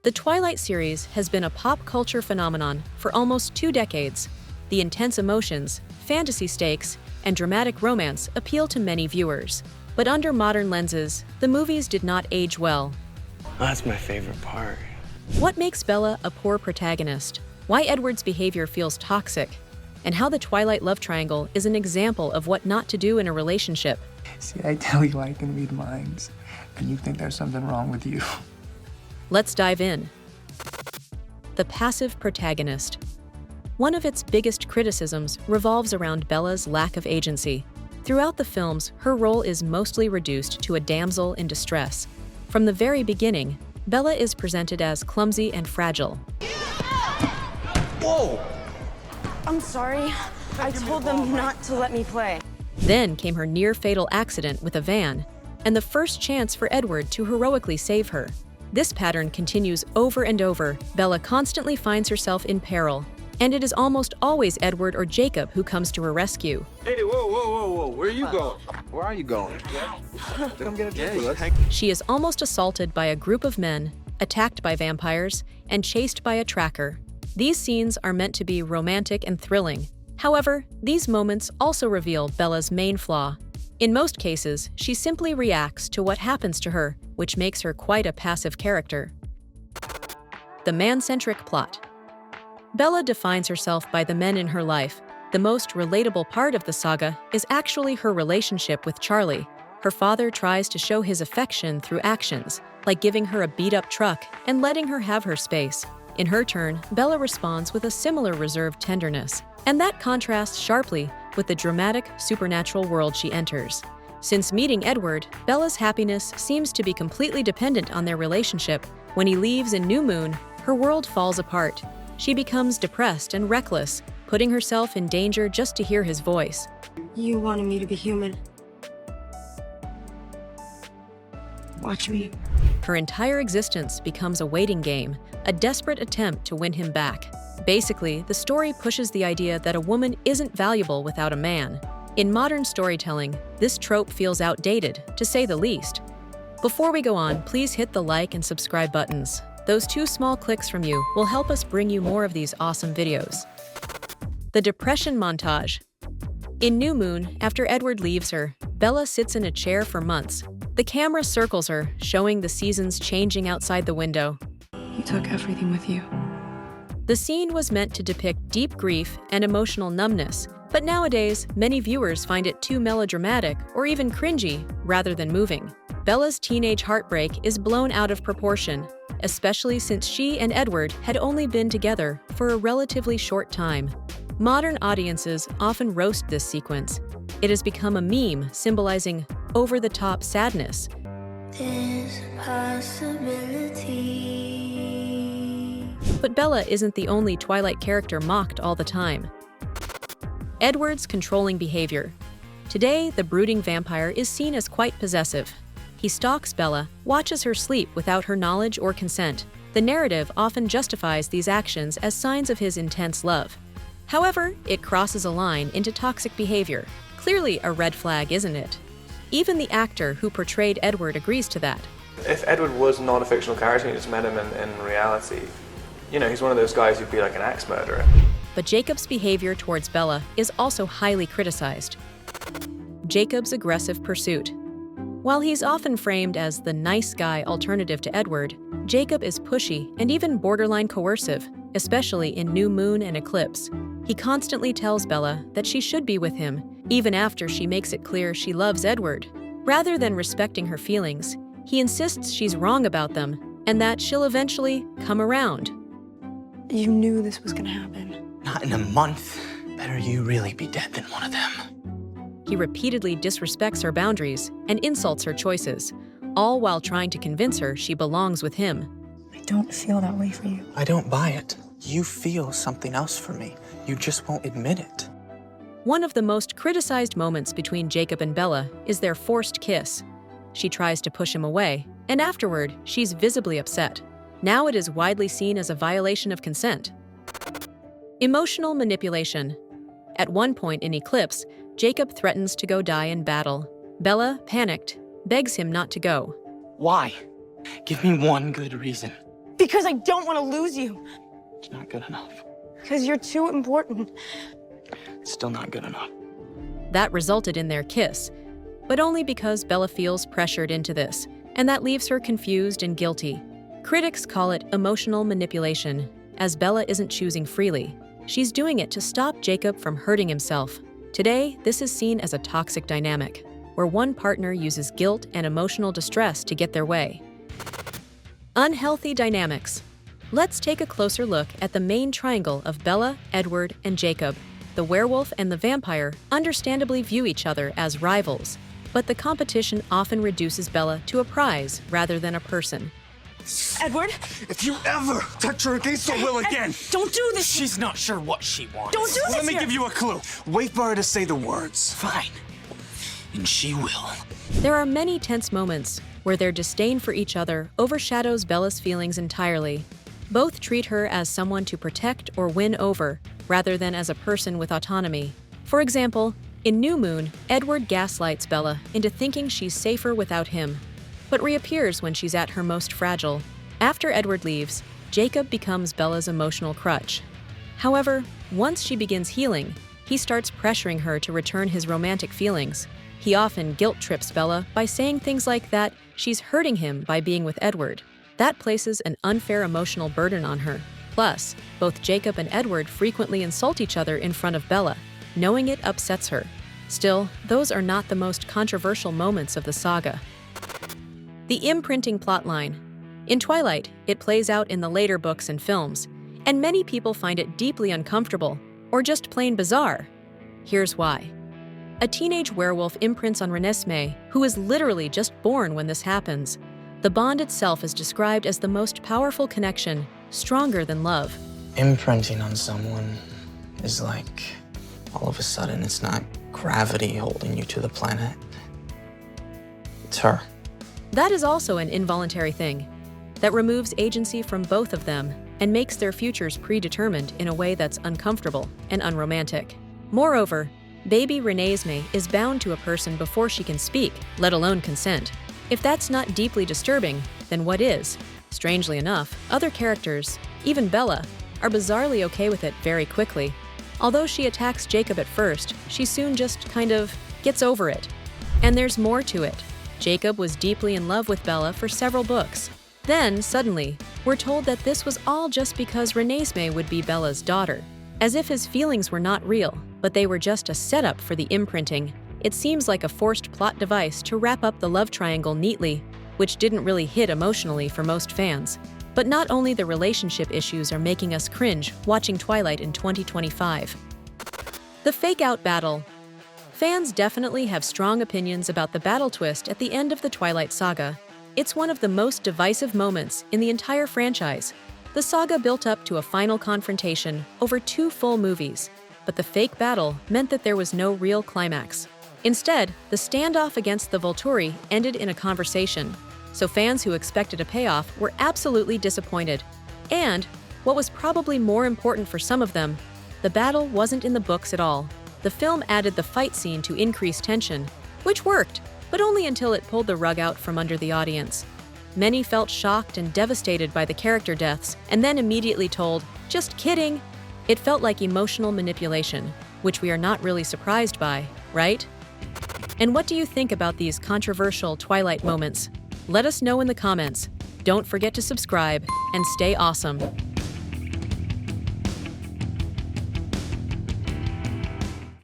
The Twilight series has been a pop culture phenomenon for almost 2 decades. The intense emotions, fantasy stakes, and dramatic romance appeal to many viewers. But under modern lenses, the movies did not age well. That's my favorite part. What makes Bella a poor protagonist? Why Edward's behavior feels toxic? And how the Twilight love triangle is an example of what not to do in a relationship. See, I tell you I can read minds, and you think there's something wrong with you. Let's dive in. The passive protagonist. One of its biggest criticisms revolves around Bella's lack of agency. Throughout the films, her role is mostly reduced to a damsel in distress. From the very beginning, Bella is presented as clumsy and fragile. Whoa! I'm sorry. I told them not to let me play. Then came her near-fatal accident with a van, and the first chance for Edward to heroically save her. This pattern continues over and over. Bella constantly finds herself in peril, and it is almost always Edward or Jacob who comes to her rescue. Hey, whoa, where are you going? Where are you going? Come get a drink with us. She is almost assaulted by a group of men, attacked by vampires, and chased by a tracker. These scenes are meant to be romantic and thrilling. However, these moments also reveal Bella's main flaw. In most cases, she simply reacts to what happens to her, which makes her quite a passive character. The man-centric plot. Bella defines herself by the men in her life. The most relatable part of the saga is actually her relationship with Charlie. Her father tries to show his affection through actions, like giving her a beat-up truck and letting her have her space. In her turn, Bella responds with a similar reserved tenderness, and that contrasts sharply with the dramatic, supernatural world she enters. Since meeting Edward, Bella's happiness seems to be completely dependent on their relationship. When he leaves in New Moon, her world falls apart. She becomes depressed and reckless, putting herself in danger just to hear his voice. You wanted me to be human. Watch me. Her entire existence becomes a waiting game, a desperate attempt to win him back. Basically, the story pushes the idea that a woman isn't valuable without a man. In modern storytelling, this trope feels outdated, to say the least. Before we go on, please hit the like and subscribe buttons. Those 2 small clicks from you will help us bring you more of these awesome videos. The depression montage. In New Moon, after Edward leaves her, Bella sits in a chair for months. The camera circles her, showing the seasons changing outside the window. You took everything with you. The scene was meant to depict deep grief and emotional numbness, but nowadays, many viewers find it too melodramatic or even cringy rather than moving. Bella's teenage heartbreak is blown out of proportion, especially since she and Edward had only been together for a relatively short time. Modern audiences often roast this sequence. It has become a meme symbolizing over-the-top sadness. There's a possibility. But Bella isn't the only Twilight character mocked all the time. Edward's controlling behavior. Today, the brooding vampire is seen as quite possessive. He stalks Bella, watches her sleep without her knowledge or consent. The narrative often justifies these actions as signs of his intense love. However, it crosses a line into toxic behavior. Clearly a red flag, isn't it? Even the actor who portrayed Edward agrees to that. If Edward was not a fictional character and you just met him in reality, you know, he's one of those guys who'd be like an axe murderer. But Jacob's behavior towards Bella is also highly criticized. Jacob's aggressive pursuit. While he's often framed as the nice guy alternative to Edward, Jacob is pushy and even borderline coercive, especially in New Moon and Eclipse. He constantly tells Bella that she should be with him, even after she makes it clear she loves Edward. Rather than respecting her feelings, he insists she's wrong about them and that she'll eventually come around. You knew this was gonna happen. Not in a month. Better you really be dead than one of them. He repeatedly disrespects her boundaries and insults her choices, all while trying to convince her she belongs with him. I don't feel that way for you. I don't buy it. You feel something else for me. You just won't admit it. One of the most criticized moments between Jacob and Bella is their forced kiss. She tries to push him away, and afterward, she's visibly upset. Now it is widely seen as a violation of consent. Emotional manipulation. At one point in Eclipse, Jacob threatens to go die in battle. Bella, panicked, begs him not to go. Why? Give me one good reason. Because I don't want to lose you. It's not good enough. Because you're too important. It's still not good enough. That resulted in their kiss, but only because Bella feels pressured into this, and that leaves her confused and guilty. Critics call it emotional manipulation, as Bella isn't choosing freely. She's doing it to stop Jacob from hurting himself. Today, this is seen as a toxic dynamic, where one partner uses guilt and emotional distress to get their way. Unhealthy dynamics. Let's take a closer look at the main triangle of Bella, Edward, and Jacob. The werewolf and the vampire understandably view each other as rivals, but the competition often reduces Bella to a prize rather than a person. Edward? If you ever touch her against her will again, Don't do this! She's not sure what she wants. Don't do this let me here. give you a clue. Wait for her to say the words. Fine. And she will. There are many tense moments where their disdain for each other overshadows Bella's feelings entirely. Both treat her as someone to protect or win over, rather than as a person with autonomy. For example, in New Moon, Edward gaslights Bella into thinking she's safer without him, but reappears when she's at her most fragile. After Edward leaves, Jacob becomes Bella's emotional crutch. However, once she begins healing, he starts pressuring her to return his romantic feelings. He often guilt-trips Bella by saying things like that she's hurting him by being with Edward. That places an unfair emotional burden on her. Plus, both Jacob and Edward frequently insult each other in front of Bella. Knowing it upsets her. Still, those are not the most controversial moments of the saga. The imprinting plotline. In Twilight, it plays out in the later books and films, and many people find it deeply uncomfortable, or just plain bizarre. Here's why. A teenage werewolf imprints on Renesmee, who is literally just born when this happens. The bond itself is described as the most powerful connection, stronger than love. Imprinting on someone is like, all of a sudden, it's not gravity holding you to the planet. It's her. That is also an involuntary thing that removes agency from both of them and makes their futures predetermined in a way that's uncomfortable and unromantic. Moreover, baby Renesmee is bound to a person before she can speak, let alone consent. If that's not deeply disturbing, then what is? Strangely enough, other characters, even Bella, are bizarrely okay with it very quickly. Although she attacks Jacob at first, she soon just kind of gets over it. And there's more to it. Jacob was deeply in love with Bella for several books. Then, suddenly, we're told that this was all just because Renesmee would be Bella's daughter. As if his feelings were not real, but they were just a setup for the imprinting. It seems like a forced plot device to wrap up the love triangle neatly, which didn't really hit emotionally for most fans. But not only the relationship issues are making us cringe watching Twilight in 2025. The fake-out battle. Fans definitely have strong opinions about the battle twist at the end of the Twilight saga. It's one of the most divisive moments in the entire franchise. The saga built up to a final confrontation over 2 full movies, but the fake battle meant that there was no real climax. Instead, the standoff against the Volturi ended in a conversation, so fans who expected a payoff were absolutely disappointed. And, what was probably more important for some of them, the battle wasn't in the books at all. The film added the fight scene to increase tension, which worked, but only until it pulled the rug out from under the audience. Many felt shocked and devastated by the character deaths, and then immediately told, "Just kidding." It felt like emotional manipulation, which we are not really surprised by, right? And what do you think about these controversial Twilight moments? Let us know in the comments. Don't forget to subscribe and stay awesome.